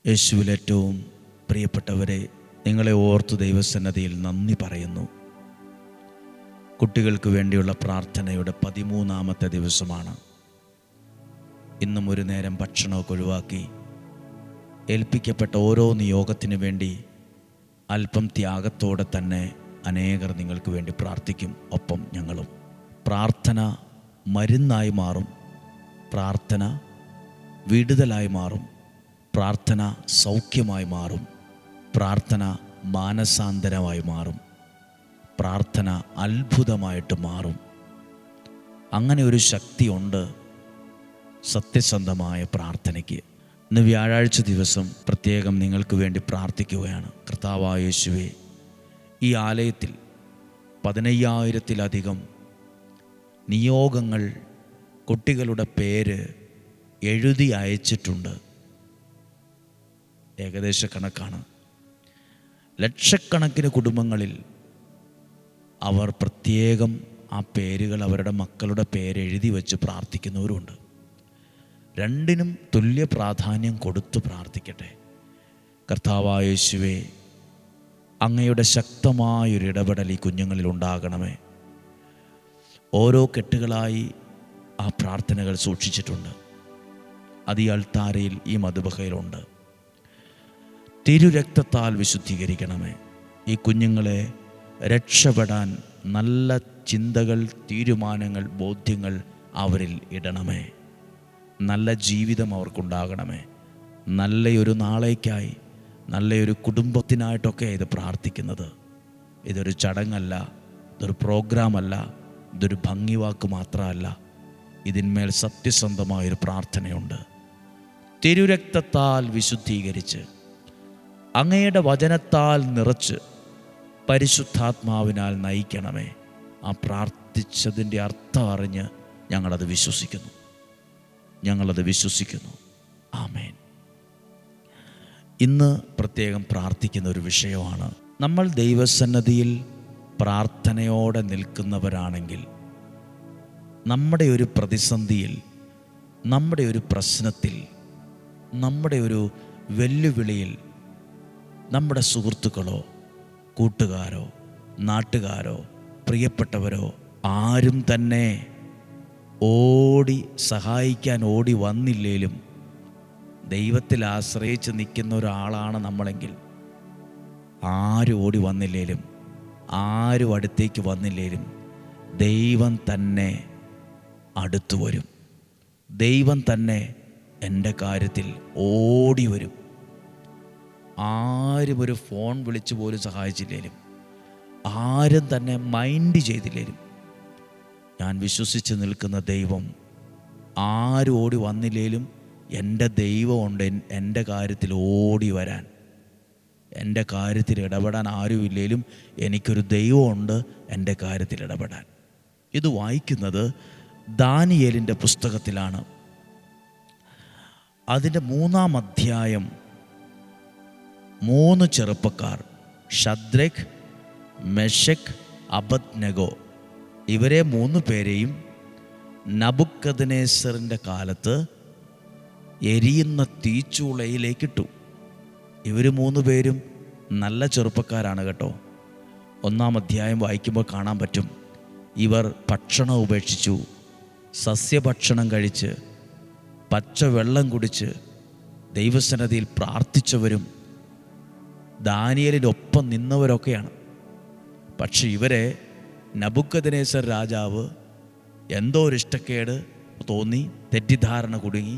യേശുവിൽ ഏറ്റവും പ്രിയപ്പെട്ടവരെ, നിങ്ങളെ ഓർത്തു ദൈവസന്നദ്ധിയിൽ നന്ദി പറയുന്നു. കുട്ടികൾക്ക് വേണ്ടിയുള്ള പ്രാർത്ഥനയുടെ 13-ാമത്തെ ദിവസമാണ്. ഇന്നും ഒരു നേരം ഭക്ഷണമൊക്കെ ഒഴിവാക്കി ഏൽപ്പിക്കപ്പെട്ട ഓരോ നിയോഗത്തിനു വേണ്ടി അല്പം ത്യാഗത്തോടെ തന്നെ അനേകർ നിങ്ങൾക്ക് വേണ്ടി പ്രാർത്ഥിക്കും. ഒപ്പം ഞങ്ങളും. പ്രാർത്ഥന മരുന്നായി മാറും, പ്രാർത്ഥന വിടുതലായി മാറും, പ്രാർത്ഥന സൗഖ്യമായി മാറും, പ്രാർത്ഥന മാനസാന്തരമായി മാറും, പ്രാർത്ഥന അത്ഭുതമായിട്ട് മാറും. അങ്ങനെ ഒരു ശക്തിയുണ്ട് സത്യസന്ധമായ പ്രാർത്ഥനയ്ക്ക്. ഇന്ന് വ്യാഴാഴ്ച ദിവസം പ്രത്യേകം നിങ്ങൾക്ക് വേണ്ടി പ്രാർത്ഥിക്കുകയാണ്. കർത്താവായ യേശുവേ, ഈ ആലയത്തിൽ 15,000-ത്തിലധികം നിയോഗങ്ങൾ കുട്ടികളുടെ പേര് എഴുതി അയച്ചിട്ടുണ്ട്. ഏകദേശ കണക്കാണ്. ലക്ഷക്കണക്കിന് കുടുംബങ്ങളിൽ അവർ പ്രത്യേകം ആ പേരുകൾ, അവരുടെ മക്കളുടെ പേര് എഴുതി വെച്ച് പ്രാർത്ഥിക്കുന്നവരുണ്ട്. രണ്ടിനും തുല്യ പ്രാധാന്യം കൊടുത്ത് പ്രാർത്ഥിക്കട്ടെ. കർത്താവായ യേശുവേ, അങ്ങയുടെ ശക്തമായൊരു ഇടപെടൽ ഈ കുഞ്ഞുങ്ങളിൽ ഉണ്ടാകണമേ. ഓരോ കെട്ടുകളായി ആ പ്രാർത്ഥനകൾ സൂക്ഷിച്ചിട്ടുണ്ട്. അത് ഈ അൾത്താരയിൽ, ഈ മധുബഹയിലുണ്ട്. തിരുരക്തത്താൽ വിശുദ്ധീകരിക്കണമേ. ഈ കുഞ്ഞുങ്ങളെ രക്ഷപ്പെടാൻ നല്ല ചിന്തകൾ, തീരുമാനങ്ങൾ, ബോധ്യങ്ങൾ അവരിൽ ഇടണമേ. നല്ല ജീവിതം അവർക്കുണ്ടാകണമേ. നല്ലയൊരു നാളേക്കായി, നല്ലൊരു കുടുംബത്തിനായിട്ടൊക്കെ ഇത് പ്രാർത്ഥിക്കുന്നത്. ഇതൊരു ചടങ്ങല്ല, ഇതൊരു പ്രോഗ്രാമല്ല, ഇതൊരു ഭംഗിവാക്ക് മാത്രമല്ല. ഇതിന്മേൽ സത്യസന്ധമായൊരു പ്രാർത്ഥനയുണ്ട്. തിരുരക്തത്താൽ വിശുദ്ധീകരിച്ച്, അങ്ങയുടെ വചനത്താൽ നിറച്ച്, പരിശുദ്ധാത്മാവിനാൽ നയിക്കണമേ. ആ പ്രാർത്ഥിച്ചതിൻ്റെ അർത്ഥം അറിഞ്ഞ് ഞങ്ങളത് വിശ്വസിക്കുന്നു. ആമേൻ. ഇന്ന് പ്രത്യേകം പ്രാർത്ഥിക്കുന്ന ഒരു വിഷയമാണ്. നമ്മൾ ദൈവസന്നദ്ധിയിൽ പ്രാർത്ഥനയോടെ നിൽക്കുന്നവരാണെങ്കിൽ, നമ്മുടെ ഒരു പ്രതിസന്ധിയിൽ, നമ്മുടെ ഒരു പ്രശ്നത്തിൽ, നമ്മുടെ ഒരു വെല്ലുവിളിയിൽ നമ്മുടെ സുഹൃത്തുക്കളോ കൂട്ടുകാരോ നാട്ടുകാരോ പ്രിയപ്പെട്ടവരോ ആരും തന്നെ സഹായിക്കാൻ ഓടി വന്നില്ലേലും, ദൈവത്തിൽ ആശ്രയിച്ച് നിൽക്കുന്ന ഒരാളാണ് നമ്മളെങ്കിൽ, ആരും ഓടി വന്നില്ലേലും, ആരും അടുത്തേക്ക് വന്നില്ലേലും, ദൈവം തന്നെ അടുത്തു വരും. ദൈവം തന്നെ എൻ്റെ കാര്യത്തിൽ ഓടി വരും. ആരും ഒരു ഫോൺ വിളിച്ച് പോലും സഹായിച്ചില്ലേലും, ആരും തന്നെ മൈൻഡ് ചെയ്തില്ലേലും, ഞാൻ വിശ്വസിച്ച് നിൽക്കുന്ന ദൈവം, ആരും ഓടി വന്നില്ലേലും എൻ്റെ ദൈവമുണ്ട് എൻ്റെ കാര്യത്തിൽ ഓടി വരാൻ. എൻ്റെ കാര്യത്തിൽ ഇടപെടാൻ ആരുമില്ലേലും എനിക്കൊരു ദൈവമുണ്ട് എൻ്റെ കാര്യത്തിൽ ഇടപെടാൻ. ഇത് വായിക്കുന്നത് ദാനിയേലിൻ്റെ പുസ്തകത്തിലാണ്. അതിൻ്റെ 3-ാം അധ്യായം. 3 ചെറുപ്പക്കാർ, ശദ്രക്, മെശക്, അബദ്നെഗോ, ഇവരെ 3 പേരെയും നബുക്കദ്നേസറിൻ്റെ കാലത്ത് എരിയുന്ന തീച്ചൂളയിലേക്കിട്ടു. ഇവർ 3 പേരും നല്ല ചെറുപ്പക്കാരാണ് കേട്ടോ. 1-ാം അധ്യായം വായിക്കുമ്പോൾ കാണാൻ പറ്റും. ഇവർ ഭക്ഷണം ഉപേക്ഷിച്ചു, സസ്യഭക്ഷണം കഴിച്ച്, പച്ചവെള്ളം കുടിച്ച് ദൈവസന്നിധിയിൽ പ്രാർത്ഥിച്ചവരും ദാനിയേലിനൊപ്പം നിന്നവരൊക്കെയാണ്. പക്ഷെ ഇവരെ നബുക്കദ്നേസർ രാജാവ് എന്തോ ഒരു ഇഷ്ടക്കേട് തോന്നി, തെറ്റിദ്ധാരണ കുടുങ്ങി,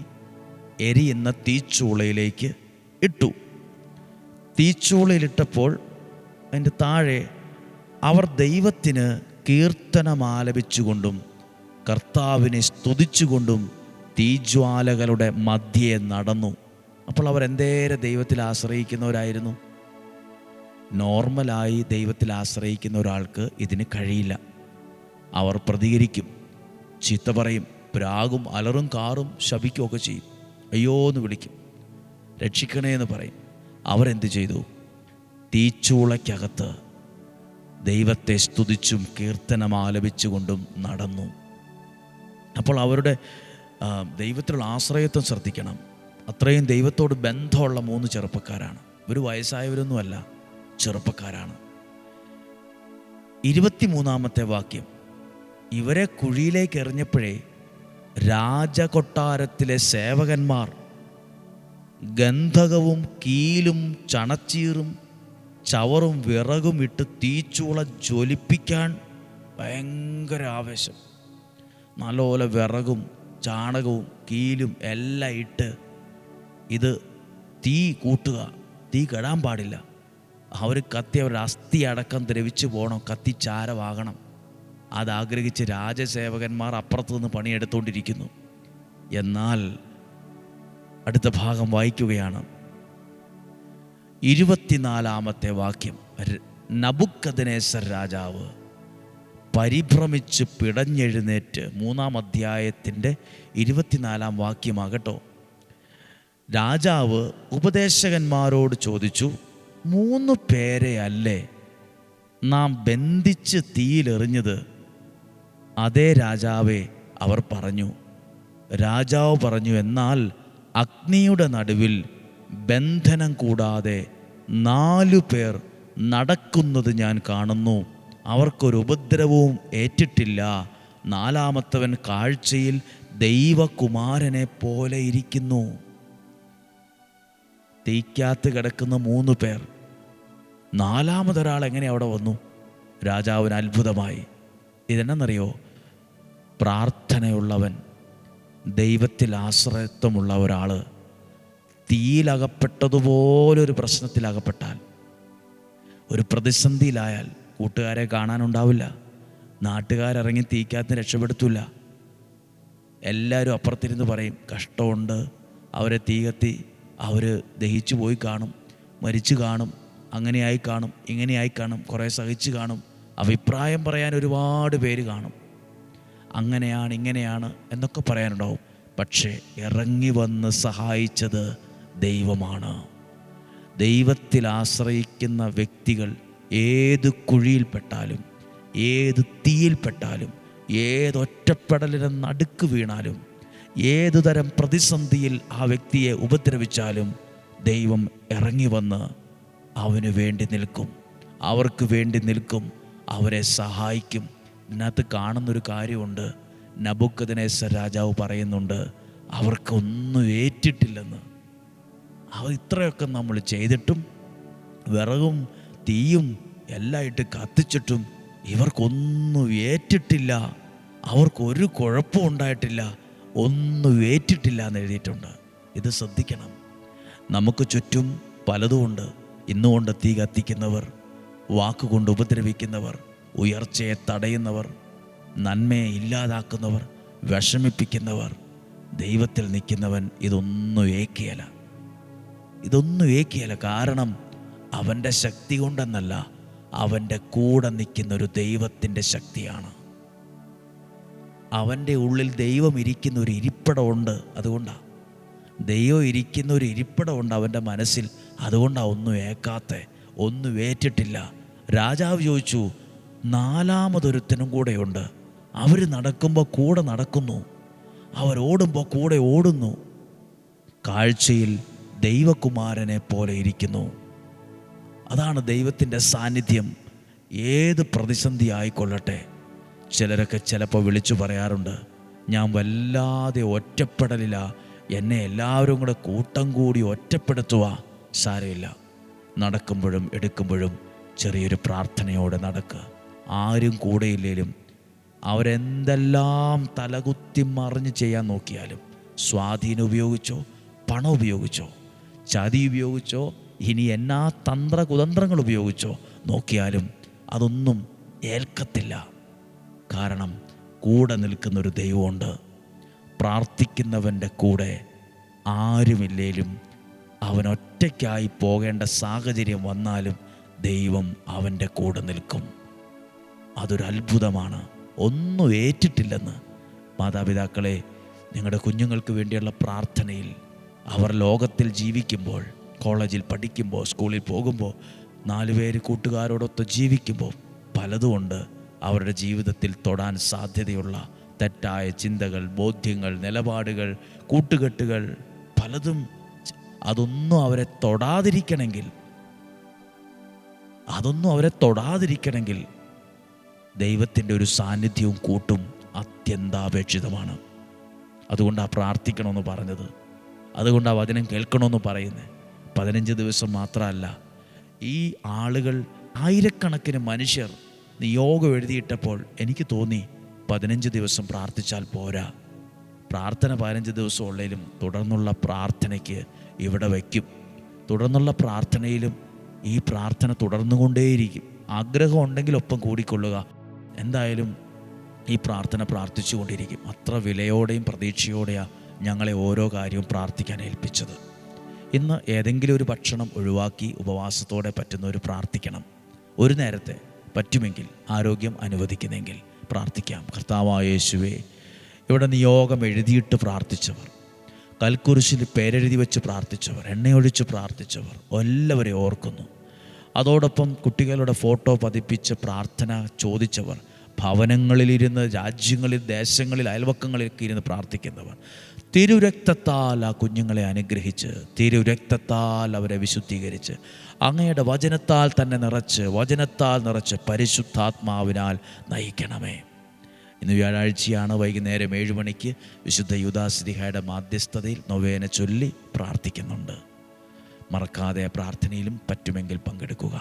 എരിയുന്ന തീച്ചൂളയിലേക്ക് ഇട്ടു. തീച്ചൂളയിലിട്ടപ്പോൾ അതിൻ്റെ താഴെ അവർ ദൈവത്തിന് കീർത്തനമാലപിച്ചുകൊണ്ടും കർത്താവിനെ സ്തുതിച്ചുകൊണ്ടും തീജ്വാലകളുടെ മധ്യേ നടന്നു. അപ്പോൾ അവർ എന്തേരെ ദൈവത്തിൽ ആശ്രയിക്കുന്നവരായിരുന്നു. നോർമലായി ദൈവത്തിൽ ആശ്രയിക്കുന്ന ഒരാൾക്ക് ഇതിന് കഴിയില്ല. അവർ പ്രതികരിക്കും, ചീത്ത പറയും, പ്രാകും, അലറും, കാറും, ശപിക്കുകയൊക്കെ ചെയ്യും, അയ്യോ എന്ന് വിളിക്കും, രക്ഷിക്കണേ എന്ന് പറയും. അവരെന്ത് ചെയ്തു? തീച്ചൂളയ്ക്കകത്ത് ദൈവത്തെ സ്തുതിച്ചും കീർത്തനം ആലപിച്ചുകൊണ്ടും നടന്നു. അപ്പോൾ അവരുടെ ദൈവത്തിലുള്ള ആശ്രയത്വം ശ്രദ്ധിക്കണം. അത്രയും ദൈവത്തോട് ബന്ധമുള്ള 3 ചെറുപ്പക്കാരാണ്. ഒരു വയസ്സായവരൊന്നുമല്ല, ചെറുപ്പക്കാരാണ്. 23-ാമത്തെ വാക്യം, ഇവരെ കുഴിയിലേക്ക് എറിഞ്ഞപ്പോഴേ രാജകൊട്ടാരത്തിലെ സേവകന്മാർ ഗന്ധകവും കീലും ചണച്ചീറും ചവറും വിറകും ഇട്ട് തീച്ചൂള ജ്വലിപ്പിക്കാൻ ഭയങ്കര ആവേശം. നല്ലപോലെ വിറകും ചാണകവും കീലും എല്ലാം ഇട്ട് ഇത് തീ കൂട്ടുക, തീ കെടാൻ പാടില്ല. അവർ കത്തി അവരുടെ അസ്ഥി അടക്കം ദ്രവിച്ചു പോകണം, കത്തി ചാരമാകണം. അതാഗ്രഹിച്ച് രാജസേവകന്മാർ അപ്പുറത്തു നിന്ന് പണിയെടുത്തുകൊണ്ടിരിക്കുന്നു. എന്നാൽ അടുത്ത ഭാഗം വായിക്കുകയാണ്. 24-ാമത്തെ വാക്യം, നബുക്കദ്നേസർ രാജാവ് പരിഭ്രമിച്ച് പിടഞ്ഞെഴുന്നേറ്റ്, 3-ാം അധ്യായത്തിൻ്റെ 24-ാം വാക്യമാകട്ടോ. രാജാവ് ഉപദേശകന്മാരോട് ചോദിച്ചു, 3 പേരെ അല്ലേ നാം ബന്ധിച്ച് തീയിലെറിഞ്ഞത്? അതേ രാജാവേ, അവർ പറഞ്ഞു. രാജാവ് പറഞ്ഞു, എന്നാൽ അഗ്നിയുടെ നടുവിൽ ബന്ധനം കൂടാതെ 4 പേർ നടക്കുന്നത് ഞാൻ കാണുന്നു. അവർക്കൊരു ഉപദ്രവവും ഏറ്റിട്ടില്ല. 4-ാമത്തവൻ കാഴ്ചയിൽ ദൈവകുമാരനെ പോലെ ഇരിക്കുന്നു. തീക്കകത്ത് കിടക്കുന്ന 3 പേർ, 4-ാമതൊരാൾ എങ്ങനെ അവിടെ വന്നു? രാജാവിന് അത്ഭുതമായി. ഇതെന്നറിയോ? പ്രാർത്ഥനയുള്ളവൻ, ദൈവത്തിൽ ആശ്രയത്വമുള്ള ഒരാൾ തീയിലകപ്പെട്ടതുപോലൊരു പ്രശ്നത്തിലകപ്പെട്ടാൽ, ഒരു പ്രതിസന്ധിയിലായാൽ കൂട്ടുകാരെ കാണാനുണ്ടാവില്ല, നാട്ടുകാരിറങ്ങി തീക്കകത്ത് രക്ഷപ്പെടുത്തില്ല. എല്ലാവരും അപ്പുറത്തിരുന്ന് പറയും കഷ്ടമുണ്ട്, അവരെ തീ കത്തി അവർ ദഹിച്ചു പോയി കാണും, മരിച്ചു കാണും, അങ്ങനെയായി കാണും, ഇങ്ങനെയായി കാണും, കുറേ സഹിച്ചു കാണും, അഭിപ്രായം പറയാൻ ഒരുപാട് പേര് കാണും. അങ്ങനെയാണ് ഇങ്ങനെയാണ് എന്നൊക്കെ പറയാനുണ്ടാവും. പക്ഷേ ഇറങ്ങി വന്ന് സഹായിച്ചത് ദൈവമാണ്. ദൈവത്തിൽ ആശ്രയിക്കുന്ന വ്യക്തികൾ ഏത് കുഴിയിൽപ്പെട്ടാലും, ഏത് തീയിൽപ്പെട്ടാലും, ഏതൊറ്റപ്പെടലിന് നടുക്ക് വീണാലും, ഏതു തരം പ്രതിസന്ധിയിൽ ആ വ്യക്തിയെ ഉപദ്രവിച്ചാലും ദൈവം ഇറങ്ങി വന്ന് അവന് വേണ്ടി നിൽക്കും, അവർക്ക് വേണ്ടി നിൽക്കും, അവരെ സഹായിക്കും. ഇതിനകത്ത് കാണുന്നൊരു കാര്യമുണ്ട്. നബുക്കദ്നേസർ രാജാവ് പറയുന്നുണ്ട്, അവർക്കൊന്നും ഏറ്റിട്ടില്ലെന്ന്. അവർ ഇത്രയൊക്കെ നമ്മൾ ചെയ്തിട്ടും, വിറകും തീയും എല്ലാം ഇട്ട് കത്തിച്ചിട്ടും ഇവർക്കൊന്നും ഏറ്റിട്ടില്ല, അവർക്കൊരു കുഴപ്പവും ഉണ്ടായിട്ടില്ല, ഒന്നും ഏറ്റിട്ടില്ല എന്ന് എഴുതിയിട്ടുണ്ട്. ഇത് ശ്രദ്ധിക്കണം. നമുക്ക് ചുറ്റും പലതുമുണ്ട്. ഇന്നുകൊണ്ട് തീ കത്തിക്കുന്നവർ, വാക്കുകൊണ്ട് ഉപദ്രവിക്കുന്നവർ, ഉയർച്ചയെ തടയുന്നവർ, നന്മയെ ഇല്ലാതാക്കുന്നവർ, വിഷമിപ്പിക്കുന്നവർ. ദൈവത്തിൽ നിൽക്കുന്നവൻ ഇതൊന്നും ഏക്കിയല്ല, ഇതൊന്നും ഏക്കിയല്ല. കാരണം അവൻ്റെ ശക്തി കൊണ്ടെന്നല്ല, അവൻ്റെ കൂടെ നിൽക്കുന്നൊരു ദൈവത്തിൻ്റെ ശക്തിയാണ്. അവൻ്റെ ഉള്ളിൽ ദൈവം ഇരിക്കുന്ന ഒരു ഇരിപ്പിടമുണ്ട്. അതുകൊണ്ടാണ് ദൈവം ഇരിക്കുന്ന ഒരു ഇരിപ്പിടമുണ്ട് അവൻ്റെ മനസ്സിൽ. അതുകൊണ്ടാണ് ഒന്നും ഏക്കാത്ത, ഒന്നും ഏറ്റിട്ടില്ല. രാജാവ് ചോദിച്ചു, 4-മതൊരുത്തനും കൂടെയുണ്ട്. അവർ നടക്കുമ്പോൾ കൂടെ നടക്കുന്നു, അവരോടുമ്പോൾ കൂടെ ഓടുന്നു, കാഴ്ചയിൽ ദൈവകുമാരനെ പോലെ ഇരിക്കുന്നു. അതാണ് ദൈവത്തിൻ്റെ സാന്നിധ്യം. ഏത് പ്രതിസന്ധി ആയിക്കൊള്ളട്ടെ. ചിലരൊക്കെ ചിലപ്പോൾ വിളിച്ചു പറയാറുണ്ട്, ഞാൻ വല്ലാതെ ഒറ്റപ്പെടലില്ല, എന്നെ എല്ലാവരും കൂടെ കൂട്ടം കൂടി ഒറ്റപ്പെടുത്തുക. സാരമില്ല, നടക്കുമ്പോഴും എടുക്കുമ്പോഴും ചെറിയൊരു പ്രാർത്ഥനയോടെ നടക്കുക. ആരും കൂടെയില്ലേലും അവരെന്തെല്ലാം തലകുത്തി മറിഞ്ഞ് ചെയ്യാൻ നോക്കിയാലും, സ്വാധീനം ഉപയോഗിച്ചോ, പണം ഉപയോഗിച്ചോ, ചതി ഉപയോഗിച്ചോ, ഇനി എന്നാ തന്ത്രകുതന്ത്രങ്ങൾ ഉപയോഗിച്ചോ നോക്കിയാലും അതൊന്നും ഏൽക്കത്തില്ല. കാരണം കൂടെ നിൽക്കുന്നൊരു ദൈവമുണ്ട്. പ്രാർത്ഥിക്കുന്നവൻ്റെ കൂടെ ആരുമില്ലേലും, അവനൊറ്റയ്ക്കായി പോകേണ്ട സാഹചര്യം വന്നാലും ദൈവം അവൻ്റെ കൂടെ നിൽക്കും. അതൊരു അത്ഭുതമാണ്. ഒന്നും ഏറ്റിട്ടില്ലെന്ന്. മാതാപിതാക്കളെ, നിങ്ങളുടെ കുഞ്ഞുങ്ങൾക്ക് വേണ്ടിയുള്ള പ്രാർത്ഥനയിൽ, അവർ ലോകത്തിൽ ജീവിക്കുമ്പോൾ, കോളേജിൽ പഠിക്കുമ്പോൾ, സ്കൂളിൽ പോകുമ്പോൾ, 4 പേര് കൂട്ടുകാരോടൊത്ത് ജീവിക്കുമ്പോൾ പലതുമുണ്ട് അവരുടെ ജീവിതത്തിൽ തൊടാൻ സാധ്യതയുള്ള തെറ്റായ ചിന്തകൾ, ബോധ്യങ്ങൾ, നിലപാടുകൾ, കൂട്ടുകെട്ടുകൾ പലതും അതൊന്നും അവരെ തൊടാതിരിക്കണമെങ്കിൽ ദൈവത്തിൻ്റെ ഒരു സാന്നിധ്യവും കൂട്ടും അത്യന്താപേക്ഷിതമാണ്. അതുകൊണ്ടാണ് പ്രാർത്ഥിക്കണമെന്ന് പറഞ്ഞത്, അതുകൊണ്ടാണ് വചനം കേൾക്കണമെന്ന് പറയുന്നത്. 15 ദിവസം മാത്രമല്ല, ഈ ആളുകൾ ആയിരക്കണക്കിന് മനുഷ്യർ നിയോഗം എഴുതിയിട്ടപ്പോൾ എനിക്ക് തോന്നി 15 ദിവസം പ്രാർത്ഥിച്ചാൽ പോരാ. പ്രാർത്ഥന 15 ദിവസം ഉള്ളതിലും തുടർന്നുള്ള പ്രാർത്ഥനയ്ക്ക് ഇവിടെ വയ്ക്കും. തുടർന്നുള്ള പ്രാർത്ഥനയിലും ഈ പ്രാർത്ഥന തുടർന്നുകൊണ്ടേയിരിക്കും. ആഗ്രഹം ഉണ്ടെങ്കിൽ ഒപ്പം കൂടിക്കൊള്ളുക. എന്തായാലും ഈ പ്രാർത്ഥന പ്രാർത്ഥിച്ചുകൊണ്ടിരിക്കും. അത്ര വിലയോടെയും പ്രതീക്ഷയോടെയാണ് ഞങ്ങളെ ഓരോ കാര്യവും പ്രാർത്ഥിക്കാൻ ഏൽപ്പിച്ചത്. ഇന്ന് ഏതെങ്കിലും ഒരു ഭക്ഷണം ഒഴിവാക്കി ഉപവാസത്തോടെ പറ്റുന്നവർ പ്രാർത്ഥിക്കണം. ഒരു നേരത്തെ പറ്റുമെങ്കിൽ, ആരോഗ്യം അനുവദിക്കുന്നെങ്കിൽ പ്രാർത്ഥിക്കാം. കർത്താവായ യേശുവേ, ഇവിടെ നിയോഗം എഴുതിയിട്ട് പ്രാർത്ഥിച്ചവർ, കൽക്കുരിശിൽ പേരെഴുതി വെച്ച് പ്രാർത്ഥിച്ചവർ, എണ്ണയൊഴിച്ച് പ്രാർത്ഥിച്ചവർ എല്ലാവരെയും ഓർക്കുന്നു. അതോടൊപ്പം കുട്ടികളുടെ ഫോട്ടോ പതിപ്പിച്ച് പ്രാർത്ഥന ചോദിച്ചവർ, ഭവനങ്ങളിലിരുന്ന്, രാജ്യങ്ങളിൽ, ദേശങ്ങളിൽ, അയൽവക്കങ്ങളിലൊക്കെ ഇരുന്ന് പ്രാർത്ഥിക്കുന്നവർ, തിരുരക്തത്താൽ ആ കുഞ്ഞുങ്ങളെ അനുഗ്രഹിച്ച്, തിരുരക്തത്താൽ അവരെ വിശുദ്ധീകരിച്ച്, അങ്ങയുടെ വചനത്താൽ തന്നെ നിറച്ച് പരിശുദ്ധാത്മാവിനാൽ നയിക്കണമേ. ഇന്ന് വ്യാഴാഴ്ചയാണ്. വൈകുന്നേരം 7 മണിക്ക് വിശുദ്ധ യൂദാശ്ലീഹായുടെ മാധ്യസ്ഥതയിൽ നൊവേന ചൊല്ലി പ്രാർത്ഥിക്കുന്നുണ്ട്. മറക്കാതെ പ്രാർത്ഥനയിലും പറ്റുമെങ്കിൽ പങ്കെടുക്കുക.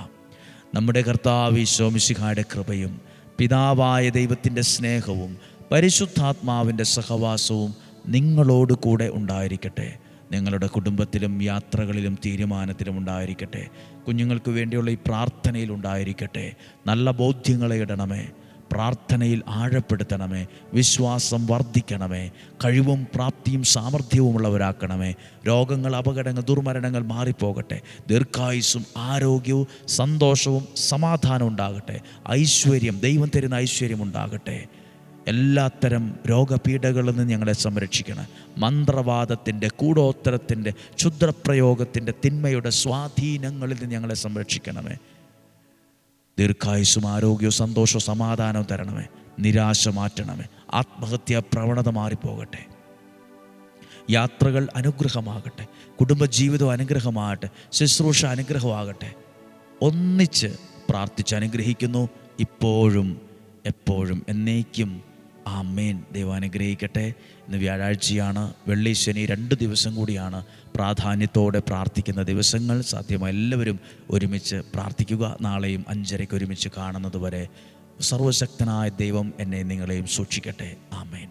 നമ്മുടെ കർത്താവ് ഈശോ മിശിഹായുടെ കൃപയും പിതാവായ ദൈവത്തിൻ്റെ സ്നേഹവും പരിശുദ്ധാത്മാവിൻ്റെ സഹവാസവും നിങ്ങളോട് കൂടെ ഉണ്ടായിരിക്കട്ടെ. നിങ്ങളുടെ കുടുംബത്തിലും യാത്രകളിലും തീരുമാനത്തിലും ഉണ്ടായിരിക്കട്ടെ. കുഞ്ഞുങ്ങൾക്ക് വേണ്ടിയുള്ള ഈ പ്രാർത്ഥനയിൽ ഉണ്ടായിരിക്കട്ടെ. നല്ല ബോധ്യങ്ങളെ ഇടണമേ. പ്രാർത്ഥനയിൽ ആഴപ്പെടുത്തണമേ. വിശ്വാസം വർദ്ധിക്കണമേ. കഴിവും പ്രാപ്തിയും സാമർഥ്യവുമുള്ളവരാക്കണമേ. രോഗങ്ങൾ, അപകടങ്ങൾ, ദുർമരണങ്ങൾ മാറിപ്പോകട്ടെ. ദീർഘായുസ്സും ആരോഗ്യവും സന്തോഷവും സമാധാനവും ഉണ്ടാകട്ടെ. ഐശ്വര്യം, ദൈവം തരുന്ന ഐശ്വര്യം ഉണ്ടാകട്ടെ. എല്ലാത്തരം രോഗപീഠകളിൽ നിന്ന് ഞങ്ങളെ സംരക്ഷിക്കണം. മന്ത്രവാദത്തിൻ്റെ, കൂടോത്തരത്തിൻ്റെ, ക്ഷുദ്രപ്രയോഗത്തിൻ്റെ, തിന്മയുടെ സ്വാധീനങ്ങളിൽ നിന്ന് ഞങ്ങളെ സംരക്ഷിക്കണമേ. ദീർഘായുസ്സും ആരോഗ്യവും സന്തോഷവും സമാധാനവും തരണമേ. നിരാശ മാറ്റണമേ. ആത്മഹത്യാ പ്രവണത മാറിപ്പോകട്ടെ. യാത്രകൾ അനുഗ്രഹമാകട്ടെ. കുടുംബജീവിതം അനുഗ്രഹമാകട്ടെ. ശുശ്രൂഷ അനുഗ്രഹമാകട്ടെ. ഒന്നിച്ച് പ്രാർത്ഥിച്ച് അനുഗ്രഹിക്കുന്നു, ഇപ്പോഴും എപ്പോഴും എന്നേക്കും. ആമേൻ. ദൈവം അനുഗ്രഹിക്കട്ടെ. ഇന്ന് വ്യാഴാഴ്ചയാണ്. വെള്ളി, ശനി 2 ദിവസം കൂടിയാണ് പ്രാധാന്യത്തോടെ പ്രാർത്ഥിക്കുന്ന ദിവസങ്ങൾ. സാധ്യമായ എല്ലാവരും ഒരുമിച്ച് പ്രാർത്ഥിക്കുക. നാളെയും 5:30 ഒരുമിച്ച് കാണുന്നത് വരെ സർവശക്തനായ ദൈവം എന്നെ നിങ്ങളെയും സൂക്ഷിക്കട്ടെ. ആമേൻ.